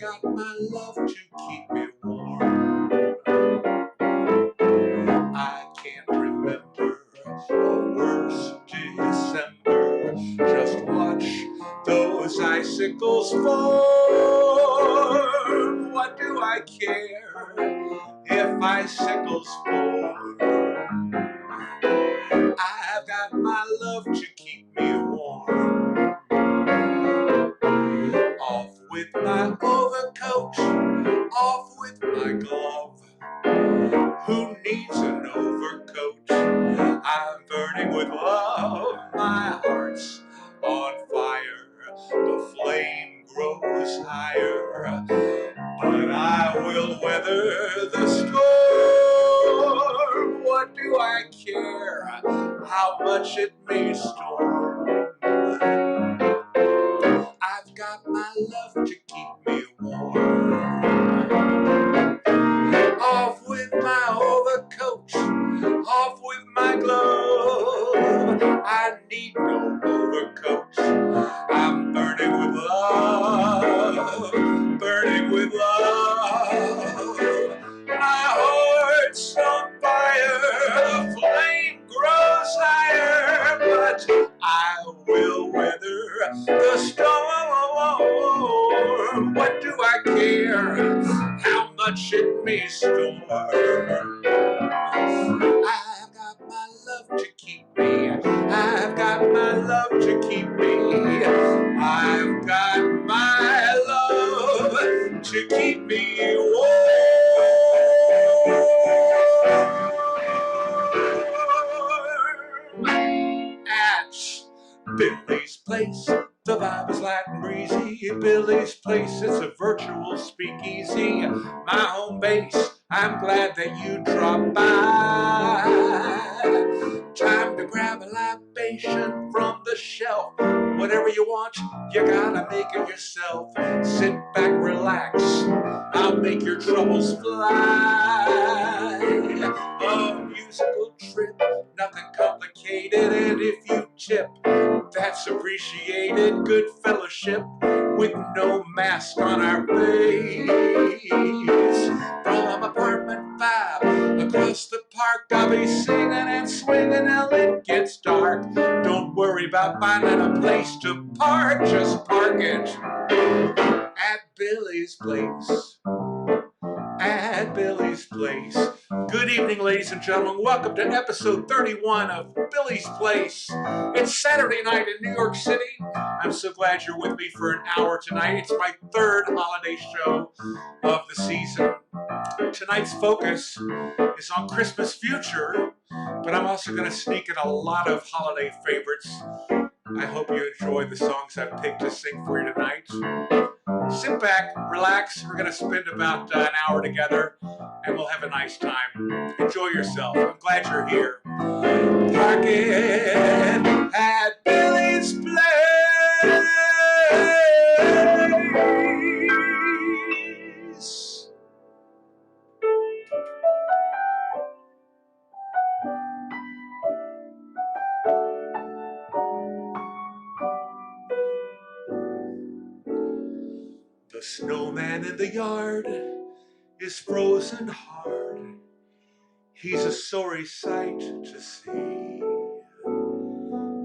got my love to keep me warm. I can't remember a worse December. Just watch those icicles form. What do I care if icicles form? I've got my love to keep me warm. Off with my overcoat, off with my glove. Who needs an overcoat? I'm burning with love. My heart's on fire. The flame grows higher. But I will weather the storm. What do I care how much it may storm? I've got my love to keep me warm. Off with my overcoat, off with my glove. I need no overcoat. I'm burning with love, burning with love. My heart's on fire, the flame grows higher, but I will weather the storm. What do I care how much it may storm? I've got my love to keep me. I've got my love to keep me. I've got my love to keep me warm. At Billy's place, the vibe is light and breezy. Billy's place, it's a virtual speakeasy. My home base, I'm glad that you dropped by. Time to grab a libation from the shelf. Whatever you want, you gotta make it yourself. Sit back, relax, I'll make your troubles fly. A musical trip, nothing complicated, and if you tip, that's appreciated. Good fellowship with no mask on our face. From apartment 5 across the park, I'll be singing and swinging till it gets dark. Don't worry about finding a place to park, just park it at Billy's place. At Billy's place. Good evening, ladies and gentlemen. Welcome to episode 31 of Billy's Place. It's Saturday night in New York City. I'm so glad you're with me for an hour tonight. It's my third holiday show of the season. Tonight's focus is on Christmas future, but I'm also going to sneak in a lot of holiday favorites. I hope you enjoy the songs I've picked to sing for you tonight. Sit back, relax. We're going to spend about an hour together, and we'll have a nice time. Enjoy yourself. I'm glad you're here. Park it at Billy's Place. The snowman in the yard is frozen hard. He's a sorry sight to see.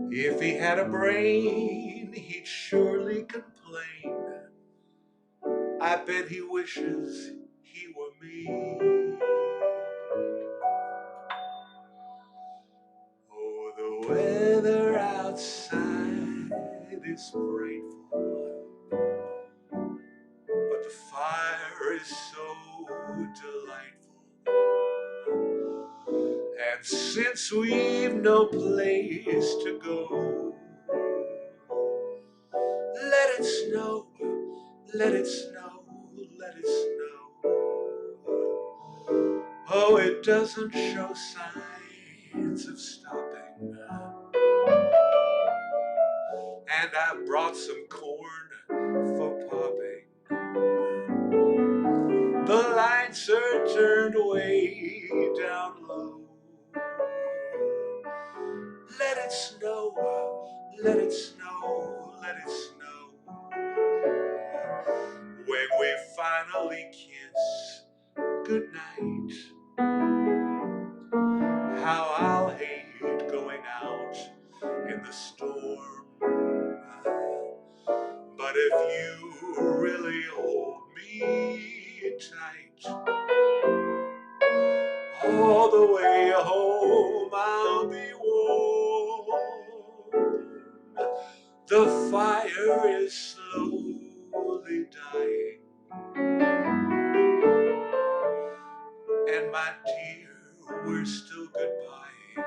If he had a brain, he'd surely complain. I bet he wishes he were me. Oh, the weather outside is frightful, but the fire is so delightful. And since we've no place to go, let it snow, let it snow, let it snow. Oh, it doesn't show signs of stopping. And I brought some corn for popping. The lights are turned way down low. Let it snow, let it snow, let it snow. When we finally kiss goodnight. How I'll hate going out in the storm. But if you really hold me tight, all the way home I'll be warm. The fire is slowly dying, and my dear, we're still goodbye.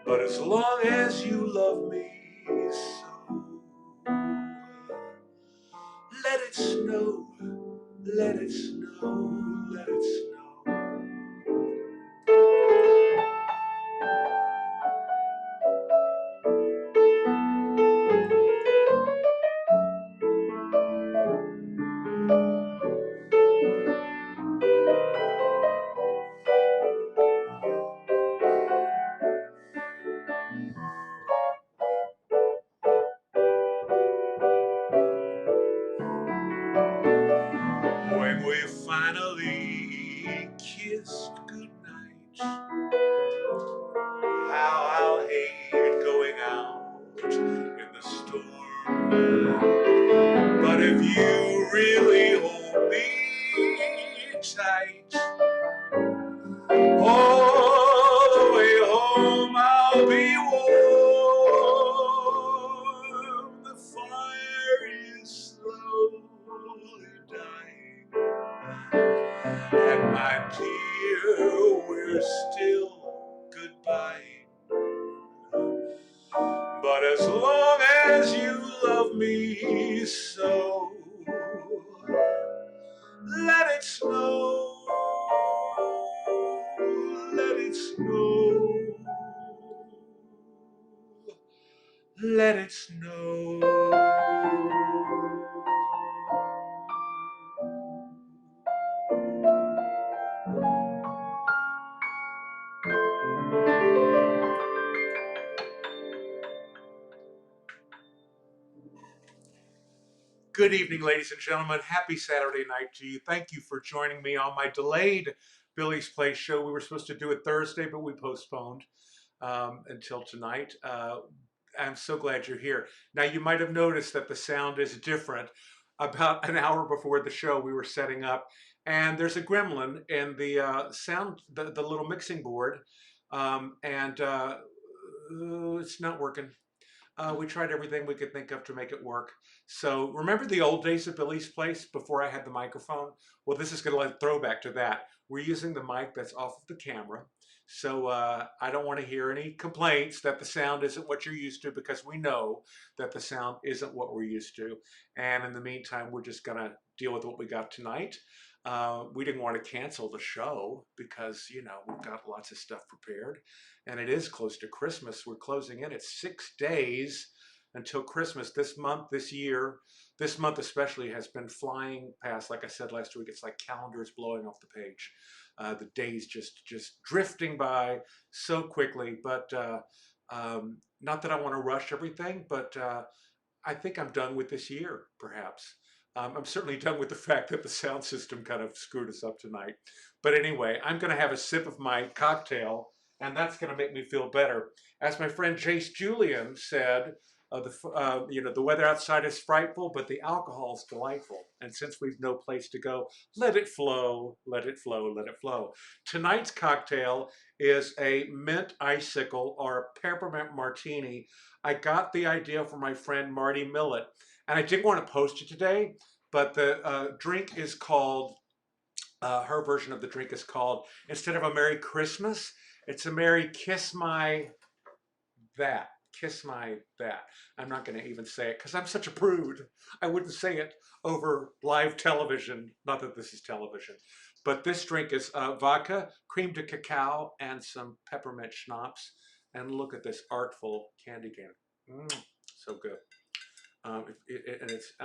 But as long as you love me so, let it snow, let it snow, let it snow. When we finally kissed goodnight, how I'll hate going out in the storm. But if you really hold me tight, all the way home I'll be warm. The fire is slowly dying, and my dear, we're still goodbye. But as long as you love me so, let it snow, let it snow, let it snow. Good evening, ladies and gentlemen. Happy Saturday night to you. Thank you for joining me on my delayed Billy's Place show. We were supposed to do it Thursday, but we postponed until tonight. I'm so glad you're here. Now, you might have noticed that the sound is different. About an hour before the show, we were setting up, and there's a gremlin in the sound, the little mixing board, and it's not working. We tried everything we could think of to make it work. So remember the old days of Billy's Place before I had the microphone? Well, this is going to like throwback to that. We're using the mic that's off of the camera. So I don't want to hear any complaints that the sound isn't what you're used to, because we know that the sound isn't what we're used to. And in the meantime, we're just going to deal with what we got tonight. We didn't want to cancel the show because, you know, we've got lots of stuff prepared, and it is close to Christmas. We're closing in. It's 6 days until Christmas. This month, this year, this month especially has been flying past. Like I said last week, it's like calendars blowing off the page. The days just drifting by so quickly. But not that I want to rush everything, but I think I'm done with this year, perhaps. I'm certainly done with the fact that the sound system kind of screwed us up tonight. But anyway, I'm going to have a sip of my cocktail, and that's going to make me feel better. As my friend Jace Julian said, the weather outside is frightful, but the alcohol is delightful. And since we've no place to go, let it flow, let it flow, let it flow. Tonight's cocktail is a mint icicle or peppermint martini. I got the idea from my friend Marty Millett, and I didn't want to post it today, but the drink is called, her version of the drink is called, instead of a Merry Christmas, it's a Merry Kiss My That. Kiss My That. I'm not going to even say it because I'm such a prude. I wouldn't say it over live television. Not that this is television. But this drink is vodka, cream de cacao, and some peppermint schnapps. And look at this artful candy cane. So good. I'm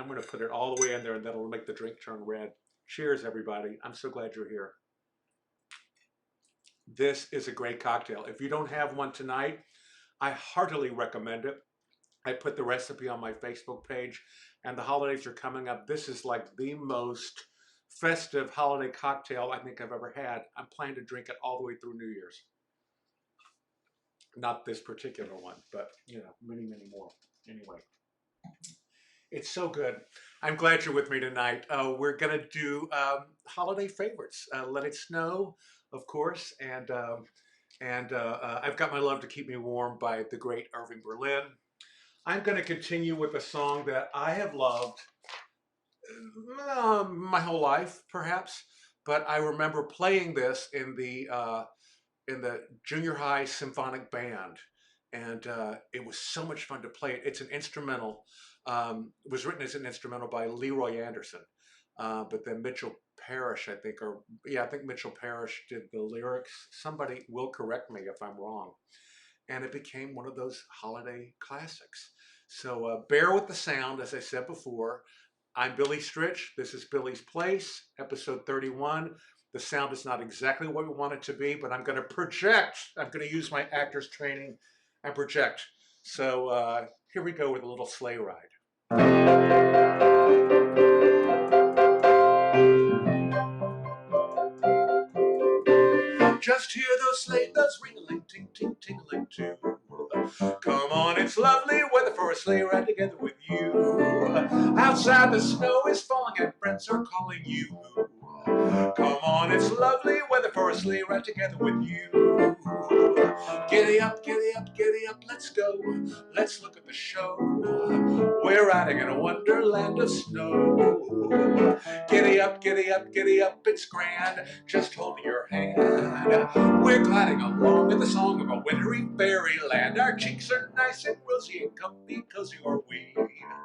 going to put it all the way in there, and that'll make the drink turn red. Cheers, everybody. I'm so glad you're here. This is a great cocktail. If you don't have one tonight, I heartily recommend it. I put the recipe on my Facebook page, and the holidays are coming up. This is like the most festive holiday cocktail I think I've ever had. I'm planning to drink it all the way through New Year's. Not this particular one, but many, many more. Anyway, it's so good. I'm glad you're with me tonight. We're gonna do holiday favorites. Let It Snow, of course, and I've Got My Love to Keep Me Warm by the great Irving Berlin. I'm going to continue with a song that I have loved my whole life, perhaps, but I remember playing this in the junior high symphonic band, and it was so much fun to play it. It's an instrumental. It was written as an instrumental by Leroy Anderson, but then Mitchell Parrish, I think, or yeah, I think Mitchell Parrish did the lyrics. Somebody will correct me if I'm wrong. And it became one of those holiday classics. So bear with the sound, as I said before. I'm Billy Stritch. This is Billy's Place, episode 31. The sound is not exactly what we want it to be, but I'm going to project. I'm going to use my actor's training and project. So here we go with a little sleigh ride. Just hear those sleigh bells ring-a-ling, ting-ting, ting-a-ling too. Come on, it's lovely weather for a sleigh ride together with you. Outside the snow is falling and friends are calling you. Come on, it's lovely weather for a sleigh ride together with you. Giddy up, giddy up, giddy up, let's go. Let's look at the show. We're riding in a wonderland of snow. Giddy up, giddy up, giddy up, it's grand. Just hold your hand. We're gliding along in the song of a wintry fairyland. Our cheeks are nice and rosy and comfy, cozy are we.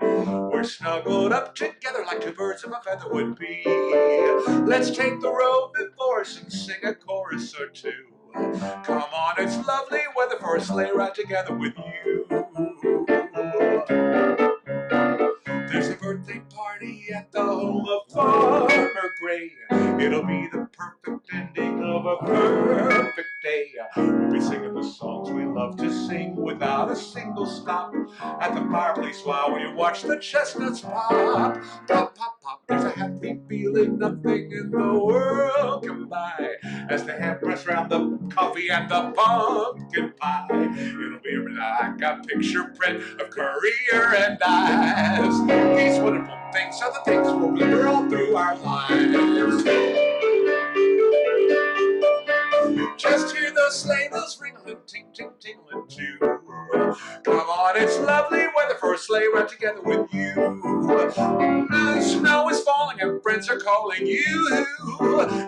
We're snuggled up together like two birds of a feather would be. Let's take the road before us and sing a chorus or two. Come on, it's lovely weather for a sleigh ride together with you. There's a birthday party at the home of Farmer Gray. It'll be the perfect ending of a perfect day. We'll be singing the songs we love to sing without a single stop at the fireplace while we watch the chestnuts pop. Pop, pop, pop. There's a happy feeling nothing in the world can buy as the hand press around the coffee and the pumpkin pie. It'll be like a picture print of career and eyes. These wonderful things are the things we'll remember all through our lives. Just hear those sleigh bells ring-a-ling, ting-ting, ting-a-ling too. Come on, it's lovely weather for a sleigh ride together with you. The snow is falling and friends are calling you.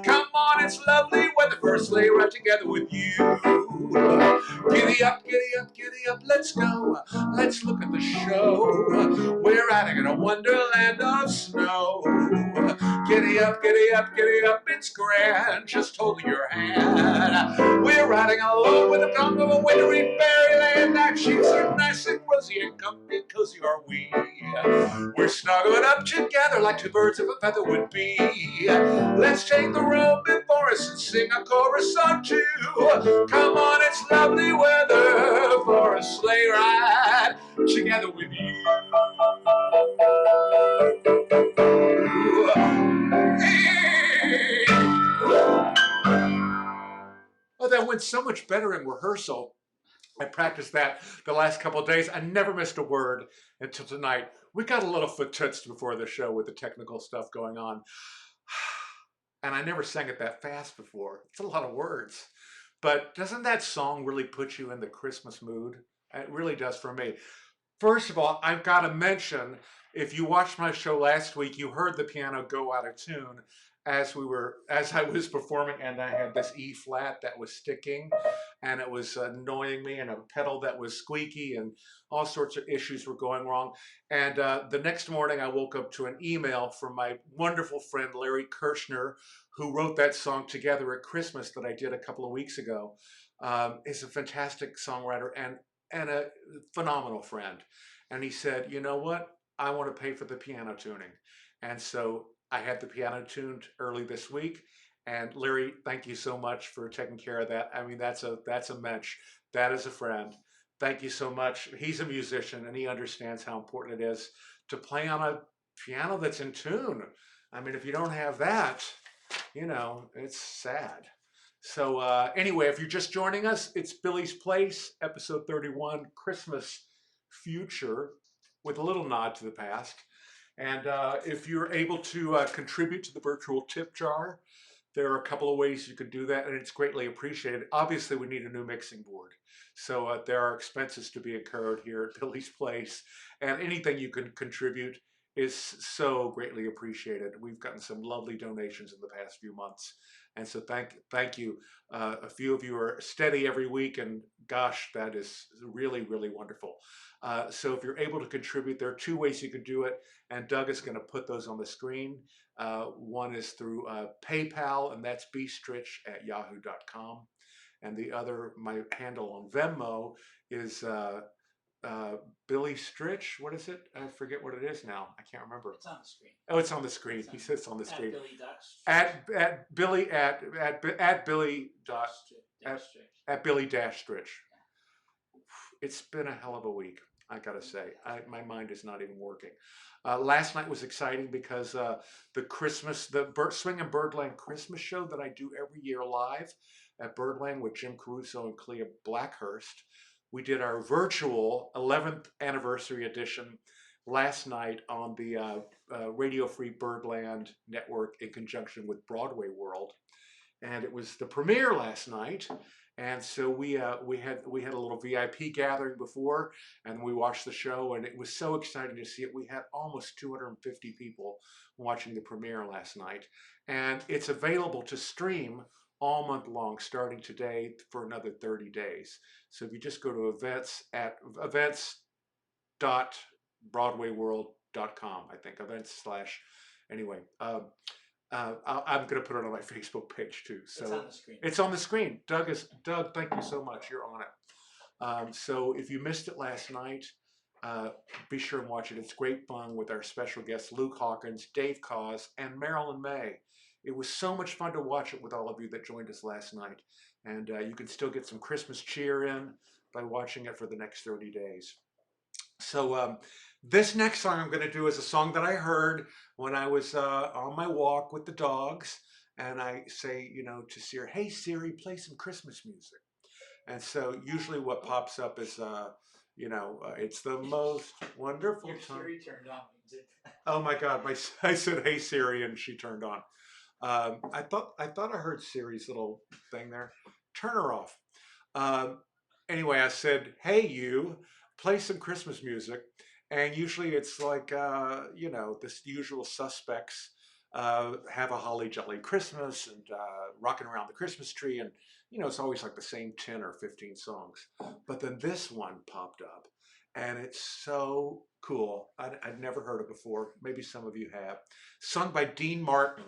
Come on, it's lovely weather for a sleigh ride together with you. Giddy up, giddy up, giddy up, let's go. Let's look at the show. We're riding in a wonderland of snow. Giddy up, giddy up, giddy up, it's grand. Just hold your hand. We're riding along with the tongue of a wintry fairyland. Our cheeks are nice and rosy and comfy, cozy are we. We're snuggled up together like two birds of a feather would be. Let's take the road before us and sing a chorus or two. Come on, it's lovely weather for a sleigh ride together with you. Oh, that went so much better in rehearsal. I practiced that the last couple of days. I never missed a word until tonight. We got a little foot-touched before the show with the technical stuff going on. And I never sang it that fast before. It's a lot of words. But doesn't that song really put you in the Christmas mood? It really does for me. First of all, I've got to mention, if you watched my show last week, you heard the piano go out of tune as I was performing, and I had this E flat that was sticking, and it was annoying me, and a pedal that was squeaky, and all sorts of issues were going wrong. And the next morning, I woke up to an email from my wonderful friend Larry Kirshner, who wrote that song Together at Christmas that I did a couple of weeks ago. Is a fantastic songwriter and a phenomenal friend. And he said, you know what? I want to pay for the piano tuning. And so I had the piano tuned early this week. And Larry, thank you so much for taking care of that. I mean, that's a mensch. That is a friend. Thank you so much. He's a musician and he understands how important it is to play on a piano that's in tune. I mean, if you don't have that, it's sad. So, anyway, if you're just joining us, it's Billy's Place, episode 31, Christmas Future, with a little nod to the past. And if you're able to contribute to the virtual tip jar, there are a couple of ways you could do that, and it's greatly appreciated. Obviously, we need a new mixing board. So there are expenses to be incurred here at Billy's Place, and anything you can contribute is so greatly appreciated. We've gotten some lovely donations in the past few months, and so thank you. A few of you are steady every week, and gosh, that is really, really wonderful. So if you're able to contribute, there are two ways you can do it, and Doug is going to put those on the screen. One is through PayPal, and that's bstritch@yahoo.com. And the other, my handle on Venmo is Billy Stritch. What is it? I forget what it is now. I can't remember. It's on the screen. Oh, it's on the screen. He says it's on the screen. At Billy at Billy Stritch. It's been a hell of a week, I gotta say. My mind is not even working. Last night was exciting because the Swing and Birdland Christmas show that I do every year live at Birdland with Jim Caruso and Clea Blackhurst. We did our virtual 11th anniversary edition last night on the Radio Free Birdland Network in conjunction with Broadway World. And it was the premiere last night. And so we had a little VIP gathering before, and we watched the show, and it was so exciting to see it. We had almost 250 people watching the premiere last night, and it's available to stream all month long, starting today for another 30 days. So if you just go to events.broadwayworld.com, I think anyway. I'm going to put it on my Facebook page too. So it's on the screen. It's on the screen. Doug, thank you so much. You're on it. So if you missed it last night, be sure and watch it. It's great fun with our special guests, Luke Hawkins, Dave Cause, and Marilyn May. It was so much fun to watch it with all of you that joined us last night. And you can still get some Christmas cheer in by watching it for the next 30 days. So this next song I'm going to do is a song that I heard when I was on my walk with the dogs. And I say, to Siri, hey, Siri, play some Christmas music. And so usually what pops up is, it's the most wonderful Your time. Siri turned on. Oh, my God. I said, hey, Siri, and she turned on. I thought I heard Siri's little thing there. Turn her off. Anyway, I said, hey, you, play some Christmas music. And usually it's like, this usual suspects have a holly jolly Christmas and rocking around the Christmas tree. And, it's always like the same 10 or 15 songs. But then this one popped up. And it's so cool. I'd never heard it before. Maybe some of you have. Sung by Dean Martin.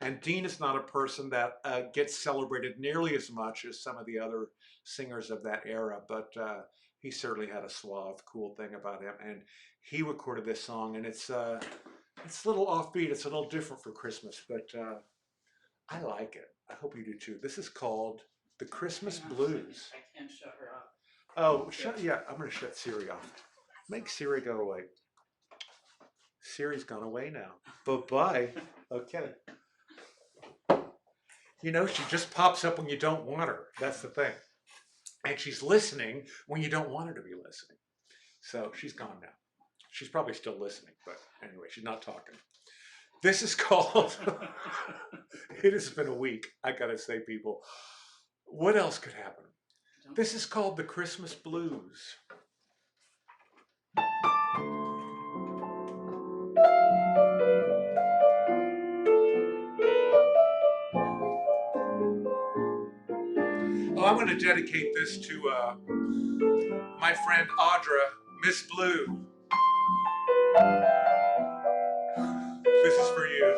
And Dean is not a person that gets celebrated nearly as much as some of the other singers of that era, but he certainly had a suave, cool thing about him. And he recorded this song, and it's a little offbeat. It's a little different for Christmas, but I like it. I hope you do too. This is called The Christmas Blues. I can't shut her off. Oh, I'm going to shut Siri off. Make Siri go away. Siri's gone away now. Bye-bye. Okay. She just pops up when you don't want her. That's the thing. And she's listening when you don't want her to be listening. So she's gone now. She's probably still listening, but anyway, she's not talking. This is called, it has been a week, I gotta say, people. What else could happen? This is called The Christmas Blues. Oh, I'm going to dedicate this to my friend Audra, Miss Blue. This is for you.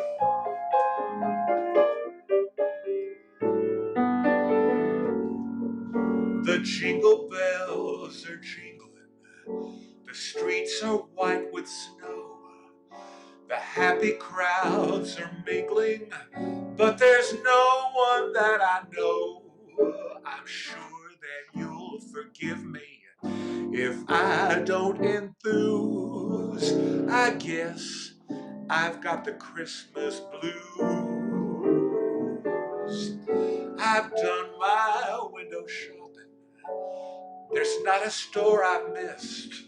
The jingle bells are jingling, the streets are white with snow, the happy crowds are mingling, but there's no one that I know. I'm sure that you'll forgive me If I don't enthuse, I guess I've got the Christmas blues. I've done my window shopping. There's not a store I've missed.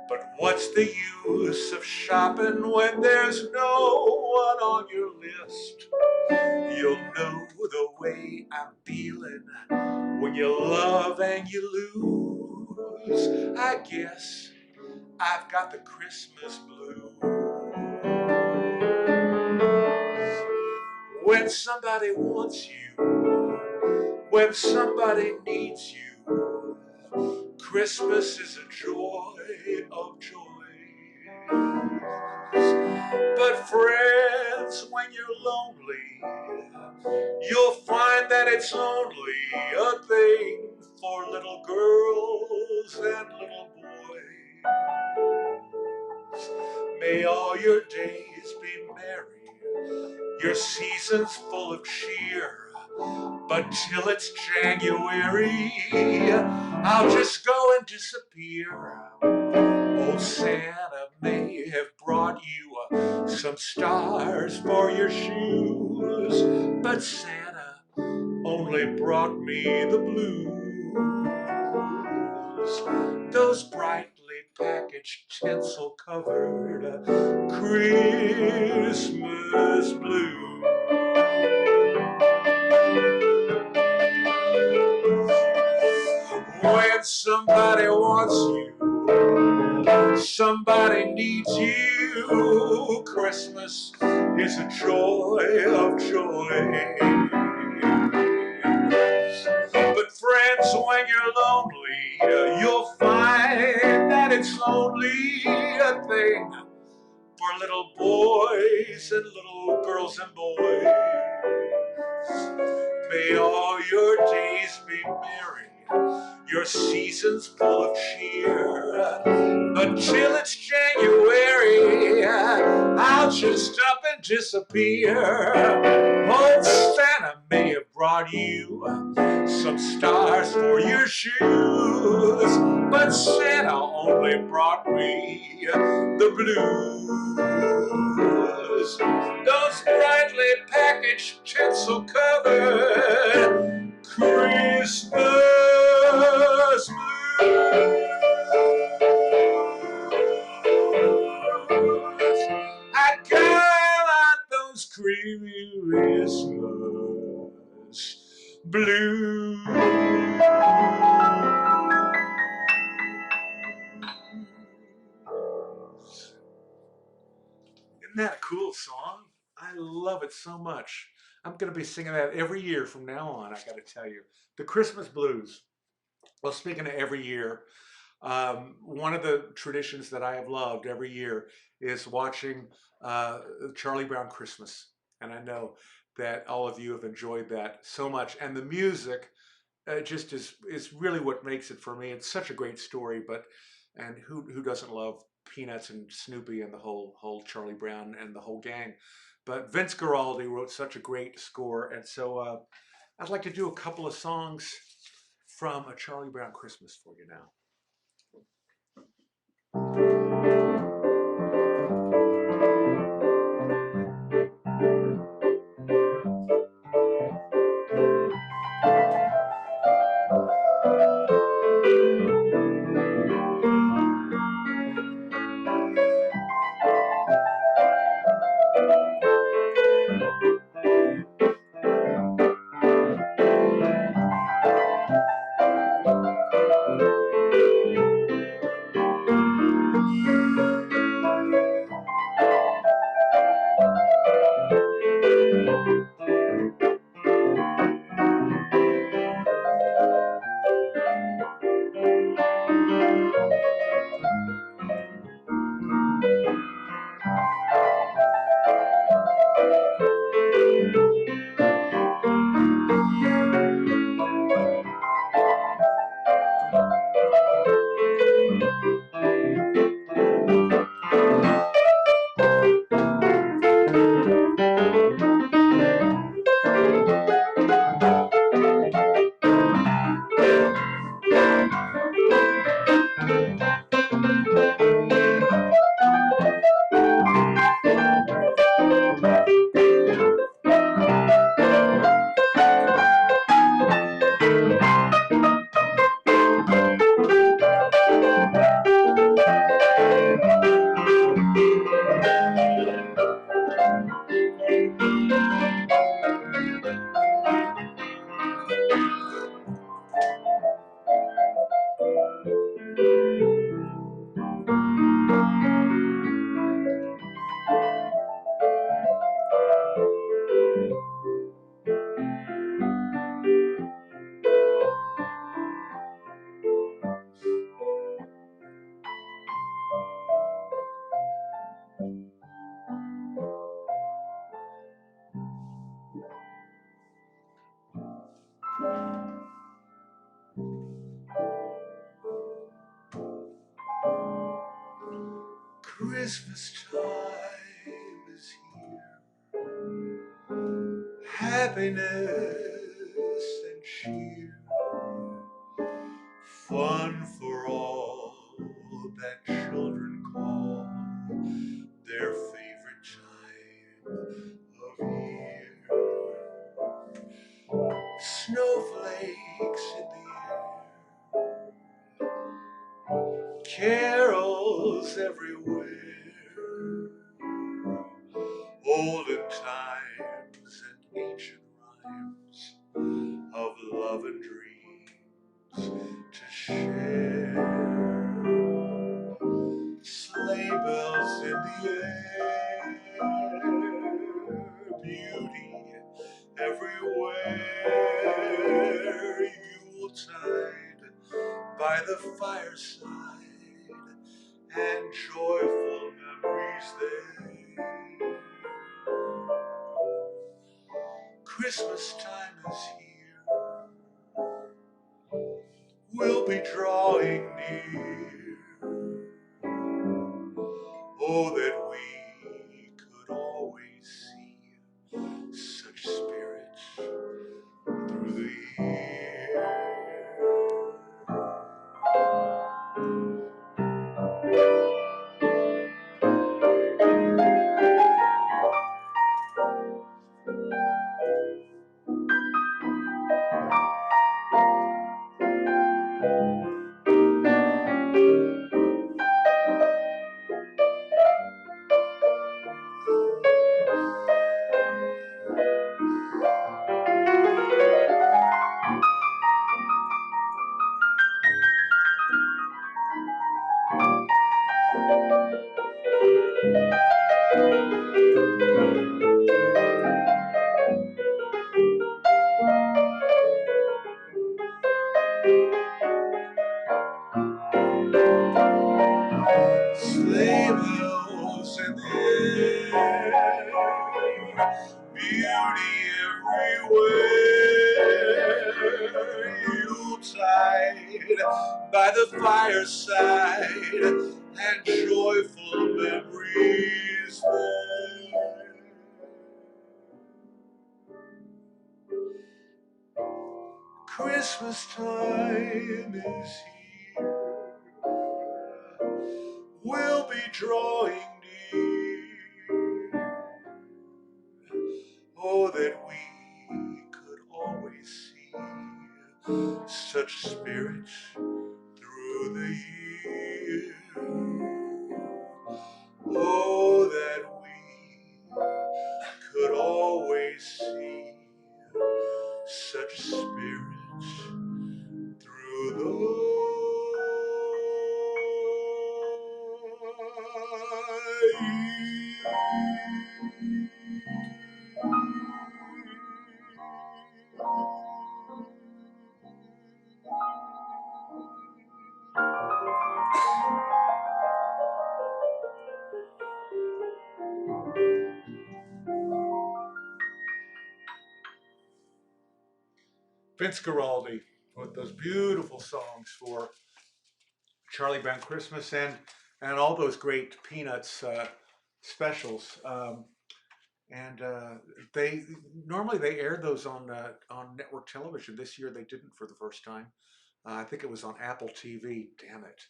But what's the use of shopping when there's no one on your list? You'll know the way I'm feeling when you love and you lose. I guess I've got the Christmas blues. When somebody wants you, when somebody needs you, Christmas is a joy of joys. But friends, when you're lonely, you'll find that it's only a thing for little girls and little boys. May all your days be merry, your seasons full of cheer. But till it's January, I'll just go and disappear. Old Santa may have brought you some stars for your shoes, but Santa only brought me the blues. Those brightly packaged, tinsel-covered Christmas blues. When somebody wants you, somebody needs you, Christmas is a joy of joys. But friends, when you're lonely, you'll find that it's only a thing for little boys and little girls and boys. May all your days be merry, your seasons full of cheer. But till it's January, I'll just up and disappear. Old Santa may have brought you some stars for your shoes, but Santa only brought me the blues. Those brightly packaged, tinsel-covered Christmas blues. I got those Christmas blues. Isn't that a cool song? I love it so much. I'm going to be singing that every year from now on, I got to tell you. The Christmas blues. Well, speaking of every year, one of the traditions that I have loved every year is watching Charlie Brown Christmas. And I know that all of you have enjoyed that so much. And the music just is really what makes it for me. It's such a great story, and who doesn't love Peanuts and Snoopy and the whole Charlie Brown and the whole gang? But Vince Guaraldi wrote such a great score, and so I'd like to do a couple of songs from A Charlie Brown Christmas for you now. Christmas time is here. Happiness and cheer, fun for all that children call their favorite time of year. Snowflakes in the air, carols everywhere, olden times and ancient rhymes of love and dreams to share. Sleigh bells in the air, beauty everywhere. Yuletide by the fireside, and joyful memories there. Christmas time is here. We'll be drawing near. Oh, that we could always see such spirits through the year. Sleigh bells in the air, beauty everywhere. Yuletide by the fireside, and joyful memories there. Christmas time is here. We'll be drawing near. Oh, that we could always see such spirits through the year. Oh, that we could always see such spirits through the Vince Guaraldi wrote those beautiful songs for Charlie Brown Christmas and all those great Peanuts specials. And they normally they aired those on network television. This year they didn't for the first time. I think it was on Apple TV. Damn it!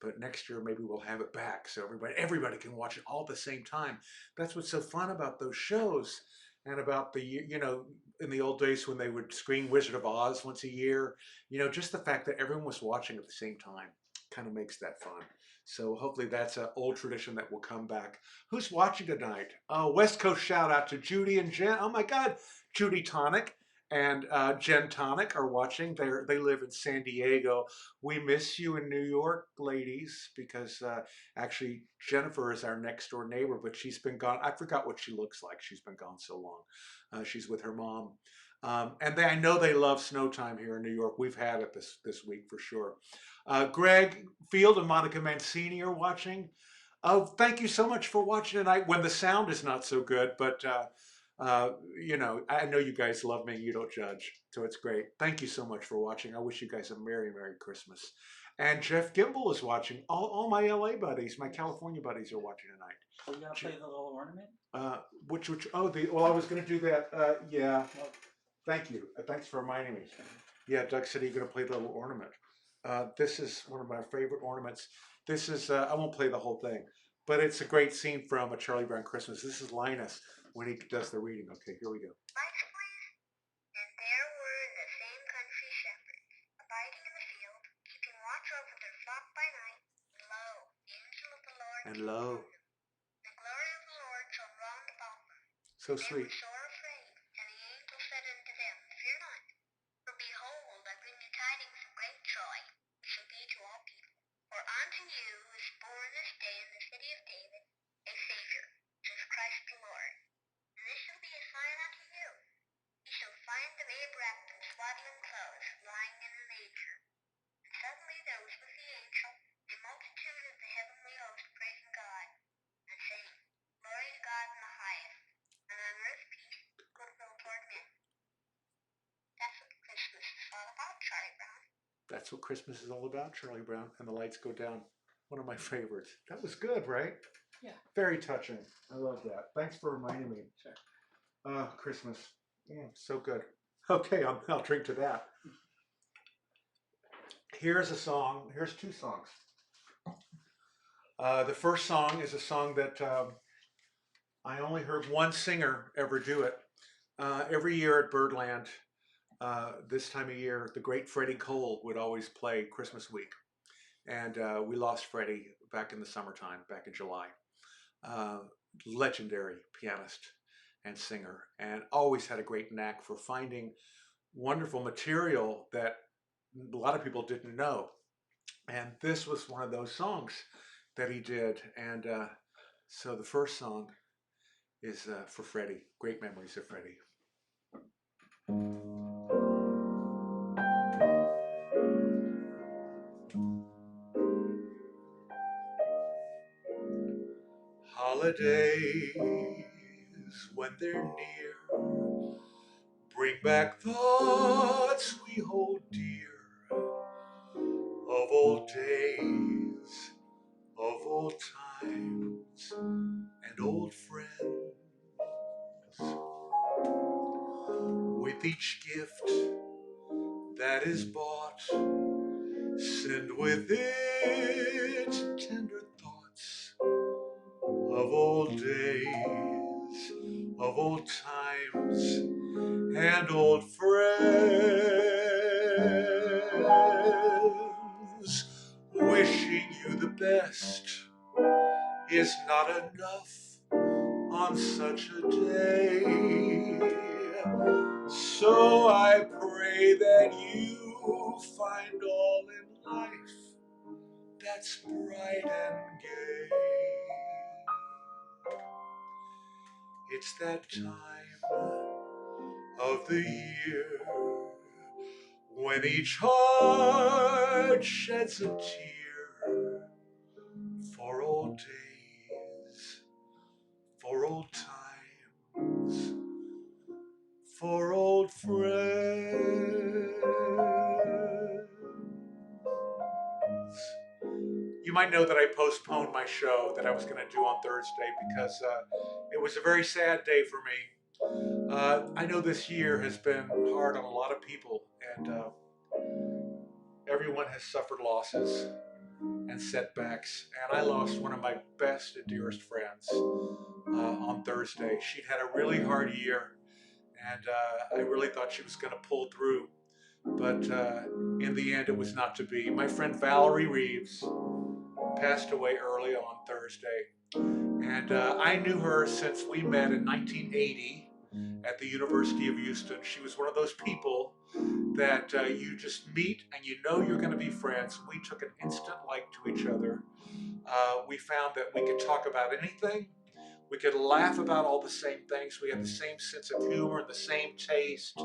But next year maybe we'll have it back so everybody can watch it all at the same time. That's what's so fun about those shows and about the in the old days when they would screen Wizard of Oz once a year. Just the fact that everyone was watching at the same time kind of makes that fun. So hopefully that's an old tradition that will come back. Who's watching tonight? Oh, West Coast shout out to Judy and Jen. Oh my God, Judy Tonic and Jen Tonic are watching. They live in San Diego. We miss you in New York, ladies, because actually Jennifer is our next door neighbor, but she's been gone. I forgot what she looks like. She's been gone so long. She's with her mom. I know they love snow time here in New York. We've had it this week for sure. Greg Field and Monica Mancini are watching. Oh, thank you so much for watching tonight when the sound is not so good, but I know you guys love me. You don't judge, so it's great. Thank you so much for watching. I wish you guys a Merry Christmas. And Jeff Gimble is watching. All my LA buddies, my California buddies are watching tonight. Are you gonna play the little ornament? Which, well, I was going to do that. Yeah. Thank you. Thanks for reminding me. Yeah, Doug said he's going to play the little ornament. This is one of my favorite ornaments. This is, I won't play the whole thing, but it's a great scene from A Charlie Brown Christmas. This is Linus when he does the reading. Okay, here we go. Lights, please. And there were in the same country shepherds, abiding in the field, keeping watch over their flock by night. And lo, the angel of the Lord And came lo, upon them. The glory of the Lord shone round about them. so They sweet. were sore afraid. And the angel said unto them, Fear not, for behold, I bring you tidings of great joy, which shall be to all people. For unto you is born this day in the city of David a Savior, which is Christ the Lord. And this shall be a sign unto you. You shall find the babe wrapped in swaddling clothes, lying in a manger. And suddenly there was with the angel a multitude of the heavenly host praising God, and saying, Glory to God in the highest, and on earth peace, goodwill toward men. That's what Christmas is all about, Charlie Brown. That's what Christmas is all about, Charlie Brown. And the lights go down. One of my favorites. That was good, right? Yeah. Very touching. I love that. Thanks for reminding me. Sure. Christmas. Yeah, so good. Okay, I'll drink to that. Here's a song. Here's two songs. The first song is a song that I only heard one singer ever do it. Every year at Birdland, this time of year, the great Freddie Cole would always play Christmas week. And we lost Freddie back in the summertime, back in July. Legendary pianist and singer, and always had a great knack for finding wonderful material that a lot of people didn't know. And this was one of those songs that he did. And so the first song is for Freddie. Great memories of Freddie. Holidays, when they're near, bring back thoughts we hold dear of old days, of old times, and old friends. With each gift that is bought, send with it tender thoughts of old days, of old times, and old friends. Wishing you the best is not enough on such a day. So I pray that you find all in life that's bright and gay. It's that time of the year when each heart sheds a tear for old days, for old times, for old friends. You might know that I postponed my show that I was going to do on Thursday because it was a very sad day for me. I know this year has been hard on a lot of people, and everyone has suffered losses and setbacks. And I lost one of my best and dearest friends on Thursday. She'd had a really hard year, and I really thought she was going to pull through. But in the end, it was not to be. My friend Valerie Reeves passed away early on Thursday. And I knew her since we met in 1980 at the University of Houston. She was one of those people that you just meet and you know you're going to be friends. We took an instant like to each other. We found that we could talk about anything. We could laugh about all the same things. We had the same sense of humor and the same taste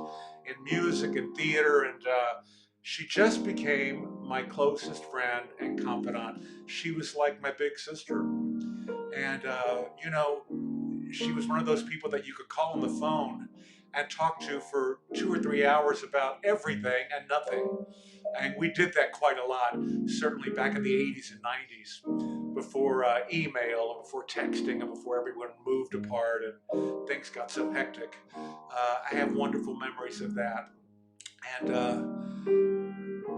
in music and theater. And she just became my closest friend and confidant. She was like my big sister. And, you know, she was one of those people that you could call on the phone and talk to for 2 or 3 hours about everything and nothing. And we did that quite a lot, certainly back in the 80s and 90s, before email and before texting and before everyone moved apart and things got so hectic. I have wonderful memories of that. And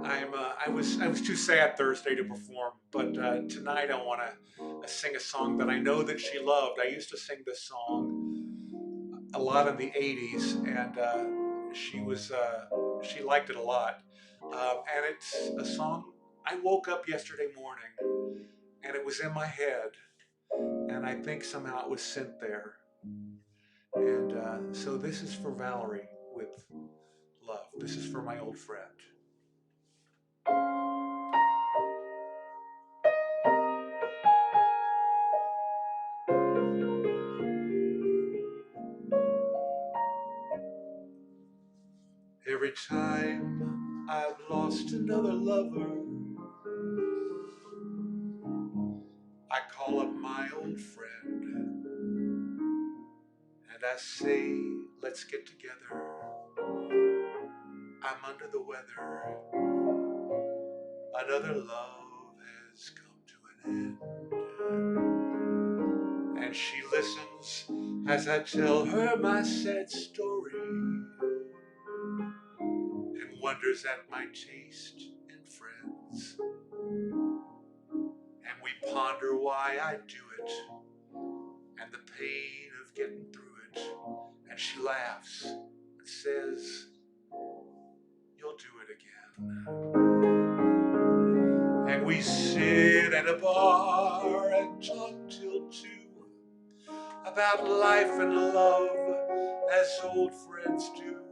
I was too sad Thursday to perform, but tonight I want to sing a song that I know that she loved. I used to sing this song a lot in the '80s, and she liked it a lot. And it's a song I woke up yesterday morning, and it was in my head, and I think somehow it was sent there. And so this is for Valerie with love. This is for my old friend. Every time I've lost another lover, I call up my old friend and I say, let's get together. I'm under the weather. Another love has come to an end. And she listens as I tell her my sad story and wonders at my taste in friends. And we ponder why I do it and the pain of getting through it. And she laughs and says, you'll do it again. And we sit at a bar and talk till 2 about life and love as old friends do,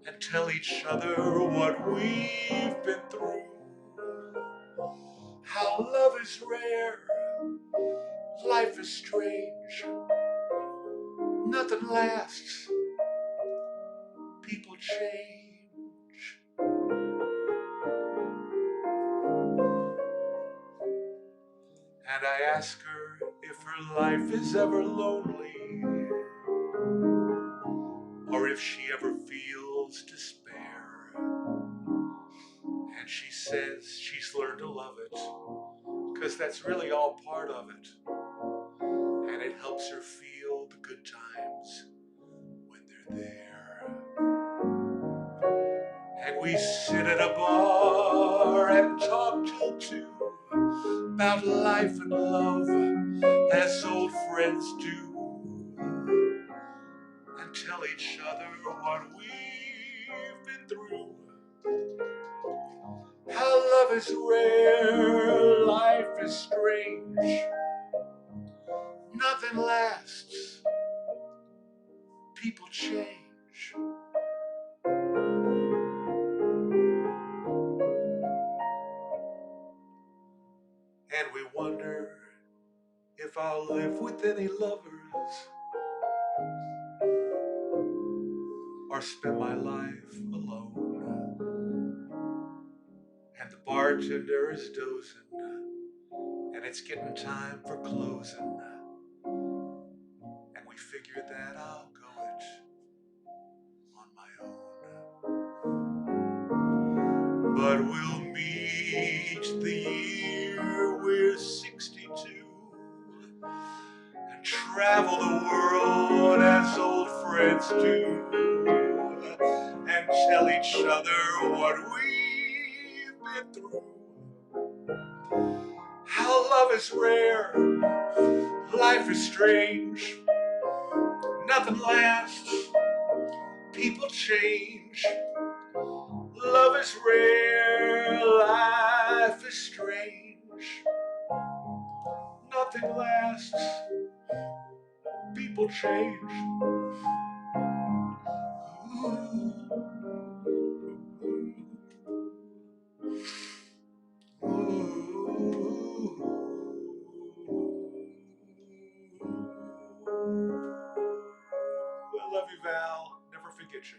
and tell each other what we've been through. How love is rare, life is strange, nothing lasts, people change. And I ask her if her life is ever lonely, or if she ever feels despair. And she says she's learned to love it, 'cause that's really all part of it. And it helps her feel the good times when they're there. And we sit at a bar and talk till 2 about life and love as old friends do, and tell each other what we've been through. How love is rare, life is strange, nothing lasts, people change. And we wonder if I'll live with any lovers or spend my life alone. And the bartender is dozing, and it's getting time for closing. And we figure that I'll go it on my own. But we'll meet the year we're 62 and travel the world as old friends do, and tell each other what we've been through. How love is rare, life is strange, nothing lasts, people change. Love is rare, life is strange, nothing lasts, people change. Ooh. I love you, Val. Never forget you.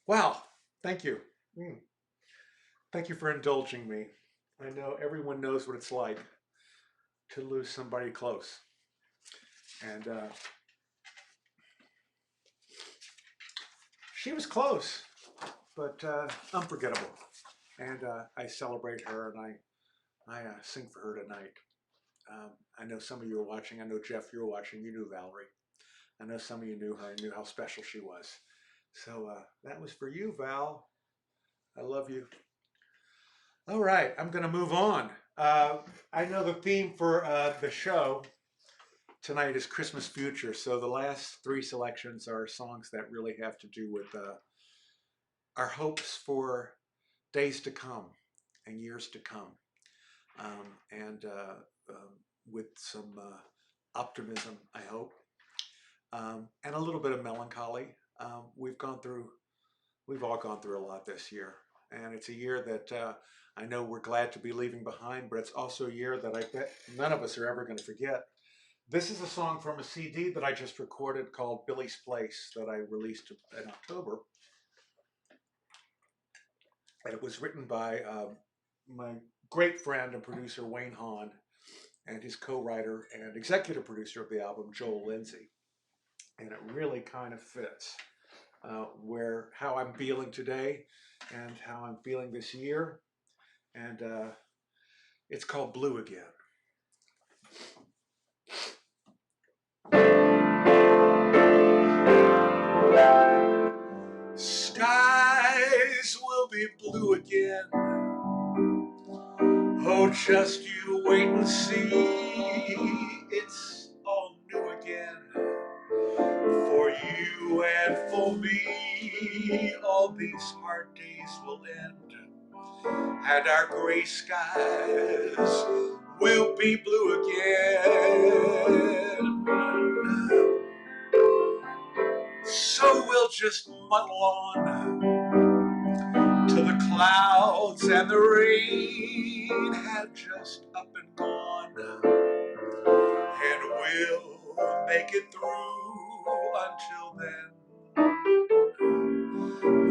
Wow, thank you. Thank you for indulging me. I know everyone knows what it's like to lose somebody close. And she was close, but unforgettable. And I celebrate her, and I sing for her tonight. I know some of you are watching. I know, Jeff, you were watching. You knew Valerie. I know some of you knew her and knew how special she was. So that was for you, Val. I love you. All right, I'm going to move on. I know the theme for the show tonight is Christmas Future. So the last three selections are songs that really have to do with our hopes for days to come and years to come. And with some optimism, I hope, and a little bit of melancholy. We've all gone through a lot this year, and it's a year that I know we're glad to be leaving behind, but it's also a year that I bet none of us are ever going to forget. This is a song from a CD that I just recorded called Billy's Place that I released in October, and it was written by my great friend and producer Wayne Hahn and his co-writer and executive producer of the album, Joel Lindsay. And it really kind of fits how I'm feeling today and how I'm feeling this year. And it's called Blue Again. Skies will be blue again. Oh, just you wait and see. It's all new again. For you and for me, all these hard days will end, and our gray skies will be blue again. So we'll just muddle on till the clouds and the rain have just up and gone, and we'll make it through until then,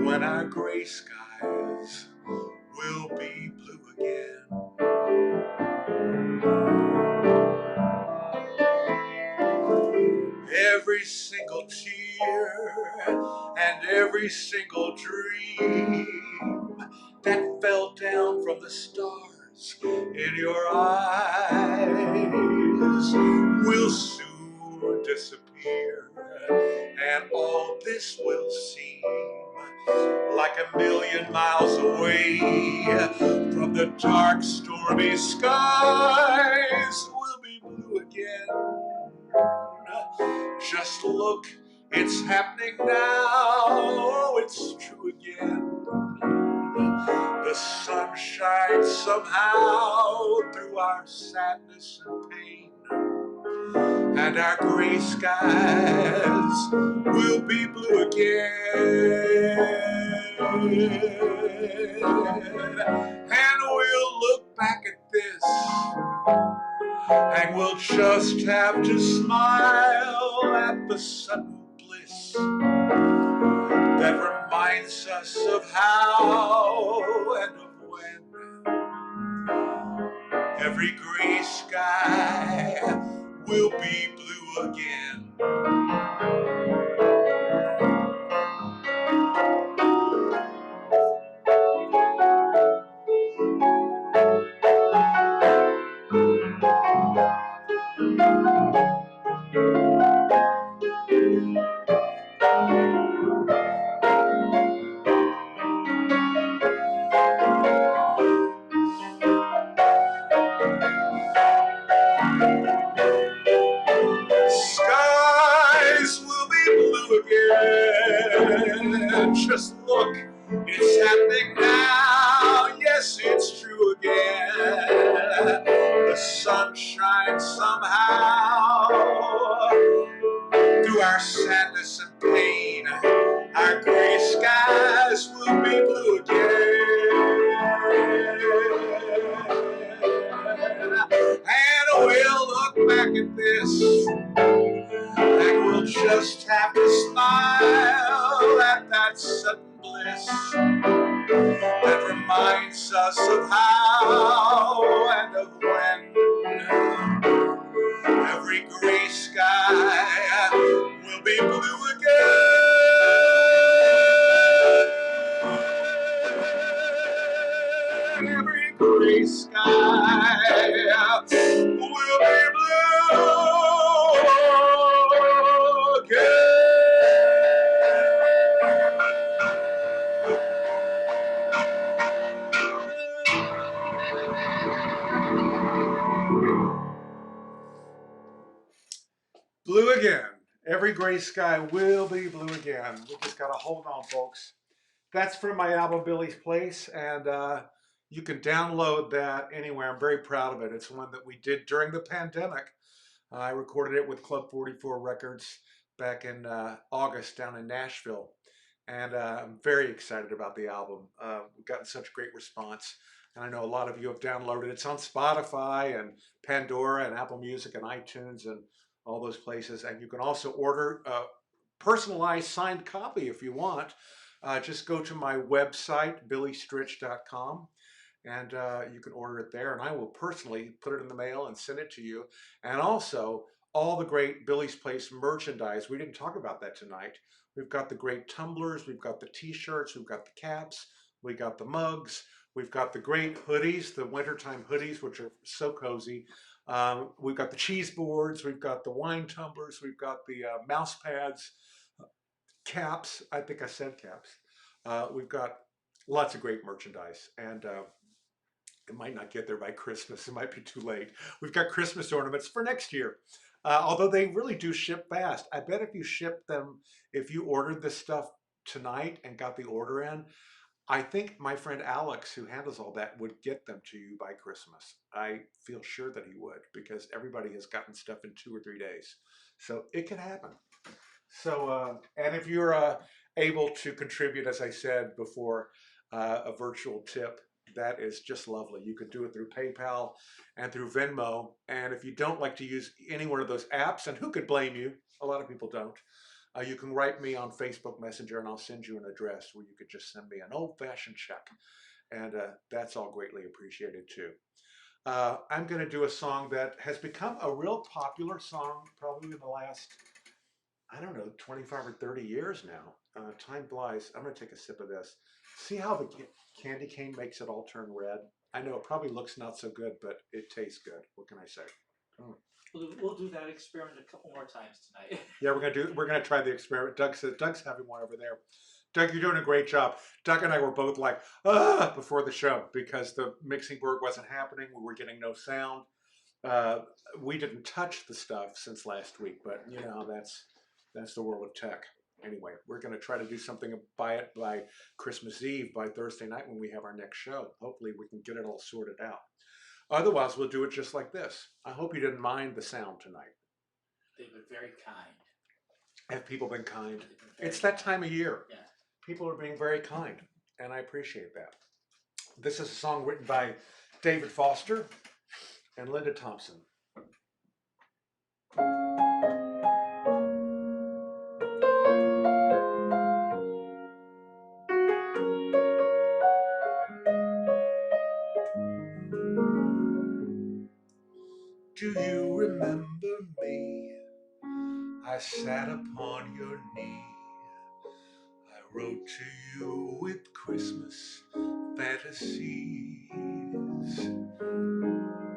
when our gray skies will be blue again. Every single tear and every single dream that fell down from the stars in your eyes will soon disappear, and all this will seem like a million miles away from the dark, stormy skies will be blue again. Just look, it's happening now. Oh, it's true again. The sun shines somehow through our sadness and pain, and our gray skies will be blue again. And we'll look back at this, and we'll just have to smile at the sudden bliss that reminds us of how and of when every gray sky will be blue again. Skies will be blue again. Just look, it's happening now. Yes, it's true again. The sun shines somehow through our sadness and pain. Our gray skies will be blue again. And we'll look back at this, and we'll just have to smile at that sudden bliss bliss that reminds us of how and of when every gray sky will be blue again. Every gray sky will be blue again. Blue again. Every gray sky will be blue again. We just gotta hold on, folks. That's from my album Billy's Place, and you can download that anywhere. I'm very proud of it. It's one that we did during the pandemic. I recorded it with Club 44 Records back in August down in Nashville, and I'm very excited about the album. We've gotten such great response, and I know a lot of you have downloaded it. It's on Spotify and Pandora and Apple Music and iTunes and all those places, and you can also order a personalized signed copy if you want. Just go to my website, billystritch.com, and you can order it there, and I will personally put it in the mail and send it to you. And also, all the great Billy's Place merchandise. We didn't talk about that tonight. We've got the great tumblers, we've got the t-shirts, we've got the caps, we got the mugs, we've got the great hoodies, the wintertime hoodies, which are so cozy. We've got the cheese boards, we've got the wine tumblers, we've got the mouse pads, caps. I think I said caps. We've got lots of great merchandise, and it might not get there by Christmas. It might be too late. We've got Christmas ornaments for next year, although they really do ship fast. I bet if you ship them, if you ordered this stuff tonight and got the order in, I think my friend Alex, who handles all that, would get them to you by Christmas. I feel sure that he would, because everybody has gotten stuff in 2 or 3 days. So it can happen. So, and if you're able to contribute, as I said before, a virtual tip, that is just lovely. You could do it through PayPal and through Venmo. And if you don't like to use any one of those apps, and who could blame you? A lot of people don't. You can write me on Facebook Messenger, and I'll send you an address where you could just send me an old-fashioned check. And that's all greatly appreciated too. I'm going to do a song that has become a real popular song probably in the last, I don't know, 25 or 30 years now. Time flies. I'm going to take a sip of this. See how the candy cane makes it all turn red? I know it probably looks not so good, but it tastes good. What can I say? We'll do that experiment a couple more times tonight. Yeah, we're gonna try the experiment. Doug's having one over there. Doug, you're doing a great job. Doug and I were both like, before the show, because the mixing board wasn't happening. We were getting no sound. We didn't touch the stuff since last week, but you know, that's the world of tech. Anyway, we're gonna try to do something by Christmas Eve, by Thursday night when we have our next show. Hopefully we can get it all sorted out. Otherwise, we'll do it just like this. I hope you didn't mind the sound tonight. They've been very kind. Have people been kind? It's that time of year. Yeah. People are being very kind, and I appreciate that. This is a song written by David Foster and Linda Thompson. Do you remember me? I sat upon your knee. I wrote to you with Christmas fantasies.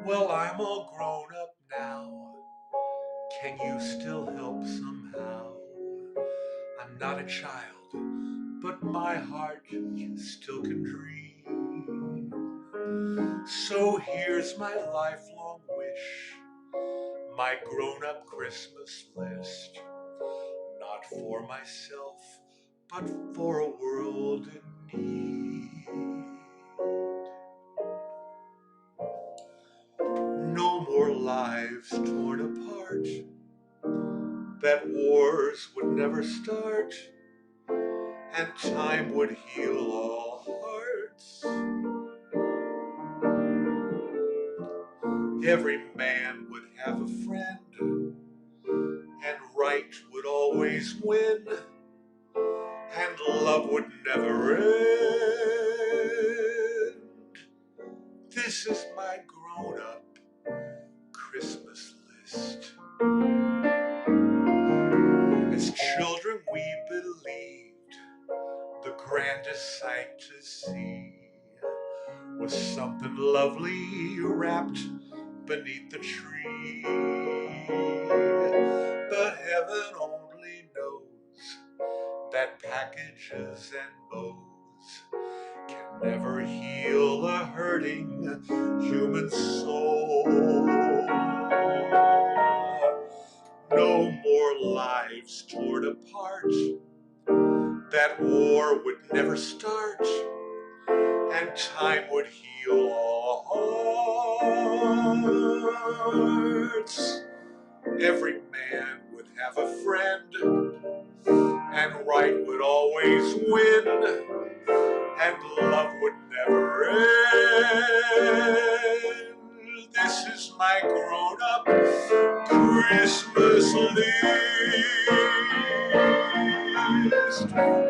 Well, I'm all grown up now. Can you still help somehow? I'm not a child, but my heart still can dream. So here's my lifelong wish, my grown-up Christmas list. Not for myself, but for a world in need. No more lives torn apart, that wars would never start, and time would heal all hearts. Every man would have a friend, and right would always win, and love would never end. This is my grown-up Christmas list. As children we believed the grandest sight to see was something lovely wrapped beneath the tree. But heaven only knows that packages and bows can never heal a hurting human soul. No more lives torn apart. That war would never start, and time would heal all hearts. Every man would have a friend, and right would always win, and love would never end. This is my grown-up Christmas list.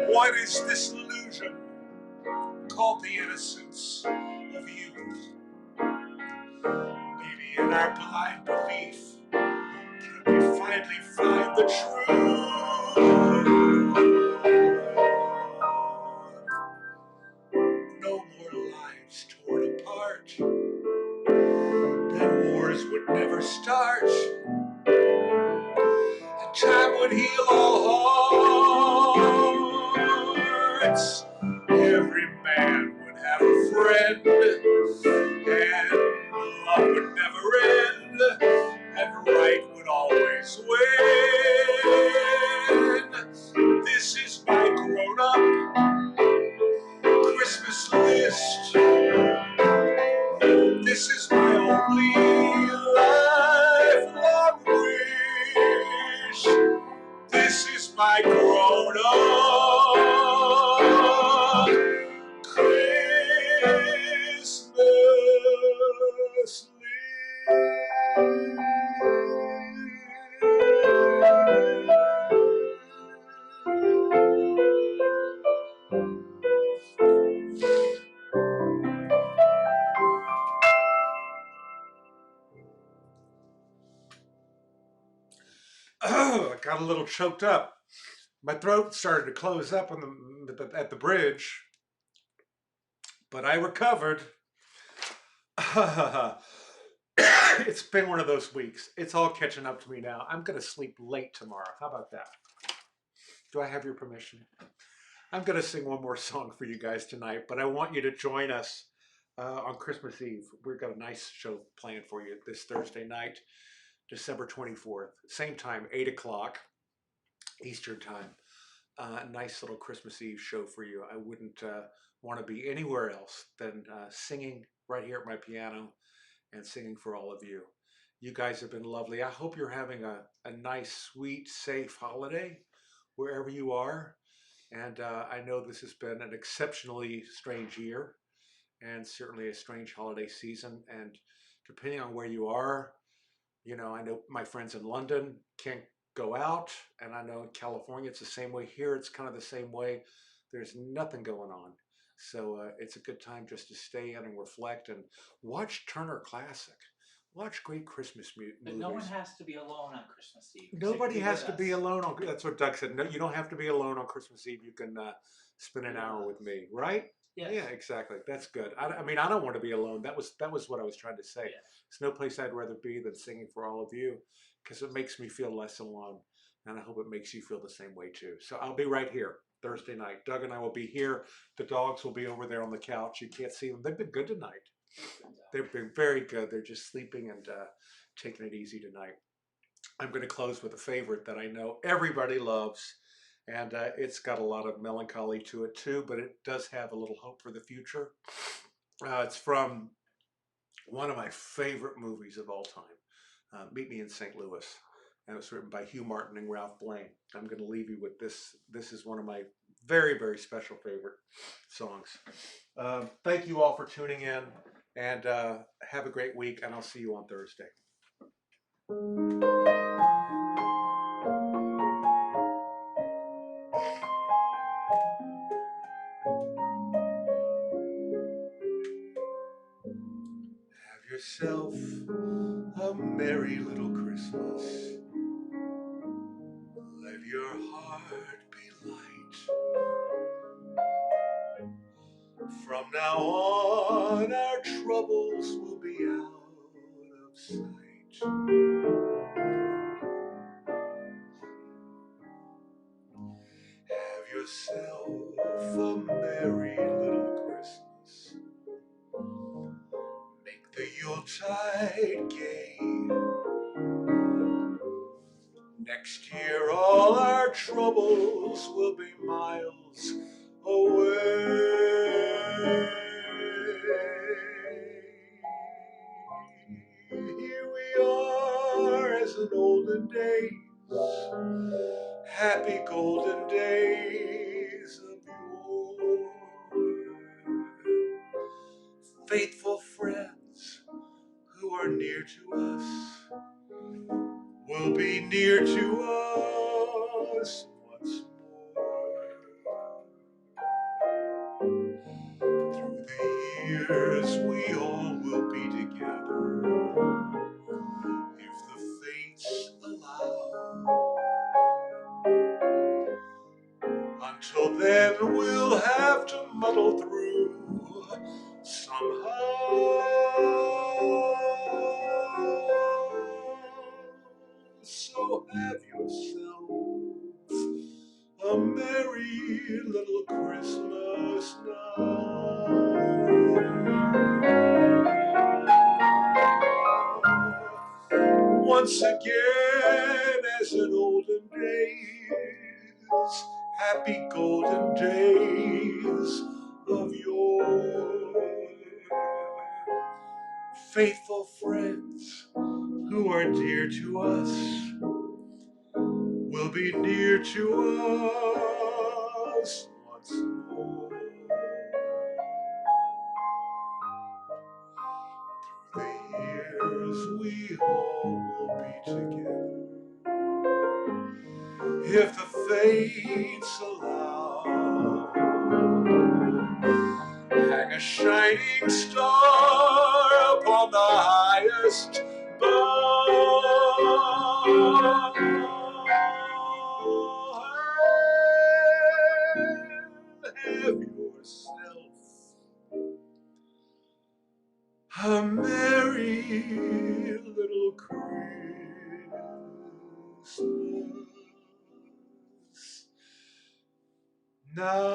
What is this illusion called the innocence of youth? Maybe in our blind belief can we finally find the truth? No more lives torn apart. Then wars would never start. And time would heal all hearts. Every man would have a friend, and love would never end, and right would always win. This is my grown-up Christmas list. This is my only lifelong wish. This is my grown-up Christmas list. Oh, I got a little choked up. My throat started to close up on at the bridge, but I recovered. It's been one of those weeks. It's all catching up to me now. I'm going to sleep late tomorrow. How about that? Do I have your permission? I'm going to sing one more song for you guys tonight, but I want you to join us on Christmas Eve. We've got a nice show planned for you this Thursday night, December 24th. Same time, 8 o'clock Eastern time. Nice little Christmas Eve show for you. I wouldn't want to be anywhere else than singing right here at my piano and singing for all of you. You guys have been lovely. I hope you're having a nice, sweet, safe holiday wherever you are. And I know this has been an exceptionally strange year and certainly a strange holiday season. And depending on where you are, you know, I know my friends in London can't go out, and I know in California it's the same way. Here it's kind of the same way. There's nothing going on. So it's a good time just to stay in and reflect and watch Turner Classic. Watch great Christmas movies. But no one has to be alone on Christmas Eve. Nobody has to be alone on. That's what Doug said. No, you don't have to be alone on Christmas Eve. You can spend an hour with me, right? Yes. Yeah, exactly. That's good. I mean, I don't want to be alone. That was what I was trying to say. Yes. There's no place I'd rather be than singing for all of you, because it makes me feel less alone, and I hope it makes you feel the same way too. So I'll be right here Thursday night. Doug and I will be here. The dogs will be over there on the couch. You can't see them. They've been good tonight. They've been very good. They're just sleeping and taking it easy tonight. I'm going to close with a favorite that I know everybody loves, and it's got a lot of melancholy to it too, but it does have a little hope for the future. It's from one of my favorite movies of all time, Meet Me in St. Louis, and it was written by Hugh Martin and Ralph Blaine. I'm going to leave you with this. This is one of my very, very special favorite songs. Thank you all for tuning in, and have a great week, and I'll see you on Thursday. yourself a merry little Christmas. Let your heart be light. From now on, our troubles will be out of sight. Have yourself a merry little Christmas. Make the Yuletide gay. Next year all our troubles will be miles away. Here we are as in olden days, happy golden days of yore. Faithful friends who are near to us will be near to us once more. Through the years we all will be together, if the fates allow. Until then we'll have to muddle through somehow. So have yourself a merry little Christmas now. Once again, as in olden days, happy golden days of yore. Faithful friends who are dear to us will be near to us once more. Through the years we all will be together, if the fates allow. Hang a shining star upon the highest bough. Have yourself a merry little Christmas now.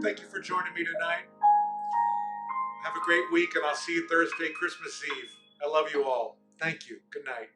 Thank you for joining me tonight. Have a great week, and I'll see you Thursday, Christmas Eve. I love you all. Thank you. Good night.